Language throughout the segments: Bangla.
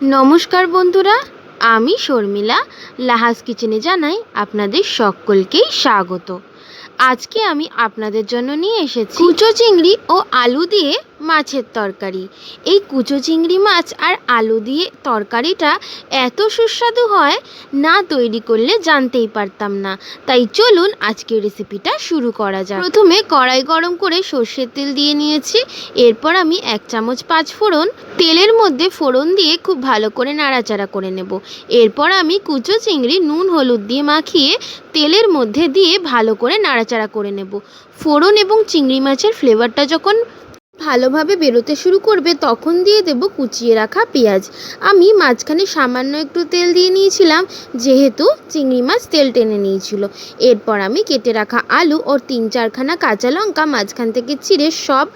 নমস্কার বন্ধুরা, আমি শর্মিলা লাহাস কিচেনে জানাই আপনাদের সকলকেই স্বাগত। আজকে আমি আপনাদের জন্য নিয়ে এসেছি কুচো চিংড়ি ও আলু দিয়ে মাছের তরকারি। এই কুচো চিংড়ি মাছ আর আলু দিয়ে তরকারিটা এত সুস্বাদু হয়, না তৈরি করলে জানতেই পারতাম না। তাই চলুন আজকের রেসিপিটা শুরু করা যাক। প্রথমে কড়াই গরম করে সর্ষের তেল দিয়ে নিয়েছি। এরপর আমি 1 চামচ 5 ফোড়ন তেলের মধ্যে ফোড়ন দিয়ে খুব ভালো করে নাড়াচাড়া করে নেব। এরপর আমি কুচো চিংড়ি নুন হলুদ দিয়ে মাখিয়ে তেলের মধ্যে দিয়ে ভালো করে নাড়াচাড়া করে নেব। ফোড়ন এবং চিংড়ি মাছের ফ্লেভারটা যখন ভালোভাবে বেরোতে শুরু করবে তখন দিয়ে দেব কুচিয়ে রাখা পেঁয়াজ। আমি মাঝখানে সামান্য একটু তেল দিয়ে নিয়েছিলাম, যেহেতু চিংড়ি মাছ তেল টেনে নিয়েছিল। এরপর আমি কেটে রাখা আলু ও 3-4খানা কাঁচা লঙ্কা মাঝখান থেকে চিড়ে সব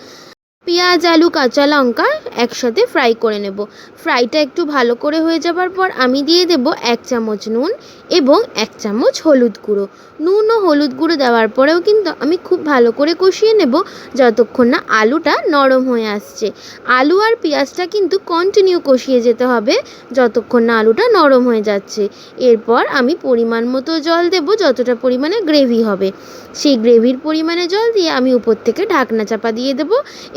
পেঁয়াজ আলু কাঁচা লঙ্কা একসাথে ফ্রাই করে নেব। ফ্রাইটা একটু ভালো করে হয়ে যাবার পর আমি দিয়ে দেব 1 চামচ নুন এবং 1 চামচ হলুদ গুঁড়ো। নুন ও হলুদ গুঁড়ো দেওয়ার পরেও কিন্তু আমি খুব ভালো করে কষিয়ে নেব যতক্ষণ না আলুটা নরম হয়ে আসছে। আলু আর পেঁয়াজটা কিন্তু কন্টিনিউ কষিয়ে যেতে হবে যতক্ষণ না আলুটা নরম হয়ে যাচ্ছে। এরপর আমি পরিমাণ মতো জল দেব, যতটা পরিমাণে গ্রেভি হবে সেই গ্রেভির পরিমাণে জল দিয়ে আমি উপর থেকে ঢাকনা চাপা দিয়ে দেব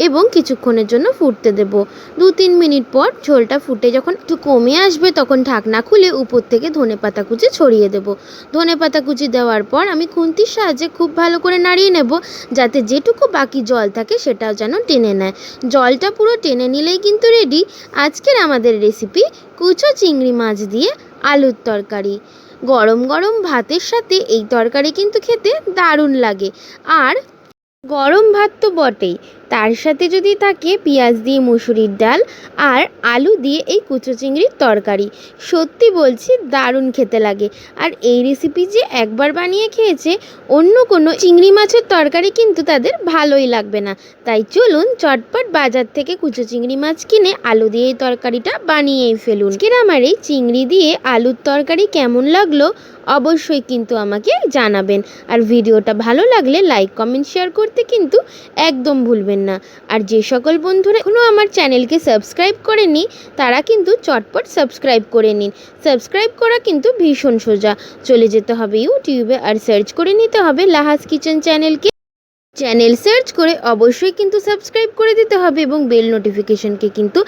এবং কিছুক্ষণের জন্য ফুটতে দেব। 2-3 মিনিট পর ঝোলটা ফুটে যখন একটু কমে আসবে তখন ঢাকনা খুলে উপর থেকে ধনেপাতা কুচি ছড়িয়ে দেব। ধনেপাতা কুচি দেওয়ার পর আমি খুন্তির সাহায্যে খুব ভালো করে নাড়িয়ে নেব, যাতে যেটুকু বাকি জল থাকে সেটাও যেন টেনে নেয়। জলটা পুরো টেনে নিলেই কিন্তু রেডি আজকের আমাদের রেসিপি কুচো চিংড়ি মাছ দিয়ে আলুর তরকারি। গরম গরম ভাতের সাথে এই তরকারি কিন্তু খেতে দারুণ লাগে। আর গরম ভাত তো বটেই, তার সাথে যদি থাকে পেঁয়াজ দিয়ে মুসুরির ডাল আর আলু দিয়ে এই কুচো চিংড়ির তরকারি, সত্যি বলছি দারুণ খেতে লাগে। আর এই রেসিপি যে একবার বানিয়ে খেয়েছে অন্য কোনো চিংড়ি মাছের তরকারি কিন্তু তাদের ভালোই লাগবে না। তাই চলুন চটপট বাজার থেকে কুচো চিংড়ি মাছ কিনে আলু দিয়ে এই তরকারিটা বানিয়েই ফেলুন। আজকের আমার এই চিংড়ি দিয়ে আলুর তরকারি কেমন লাগলো অবশ্যই কিন্তু আমাকে জানাবেন। আর ভিডিওটা ভালো লাগলে লাইক কমেন্ট শেয়ার করতে কিন্তু একদম ভুলবেন না। আর যে সকল বন্ধুরা এখনও আমার চ্যানেলকে সাবস্ক্রাইব করেনি তারা কিন্তু চটপট সাবস্ক্রাইব করে নিন। সাবস্ক্রাইব করা কিন্তু ভীষণ সোজা, চলে যেতে হবে ইউটিউবে আর সার্চ করে নিতে হবে লাহাস কিচেন চ্যানেলকে। চ্যানেল সার্চ করে অবশ্যই কিন্তু সাবস্ক্রাইব করে দিতে হবে এবং বেল নোটিফিকেশনকে কিন্তু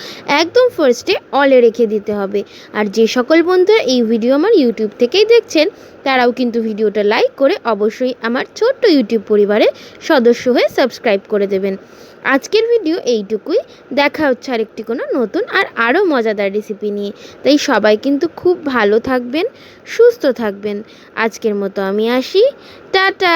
একদম ফার্স্টে অলে রেখে দিতে হবে। আর যে সকল বন্ধুরা এই ভিডিও আমার ইউটিউব থেকেই দেখছেন তারাও কিন্তু ভিডিওটা লাইক করে অবশ্যই আমার ছোট্ট ইউটিউব পরিবারের সদস্য হয়ে সাবস্ক্রাইব করে দেবেন। আজকের ভিডিও এইটুকুই, দেখা হচ্ছে আরেকটি কোনো নতুন আর আরও মজাদার রেসিপি নিয়ে। তাই সবাই কিন্তু খুব ভালো থাকবেন, সুস্থ থাকবেন। আজকের মতো আমি আসি, টাটা।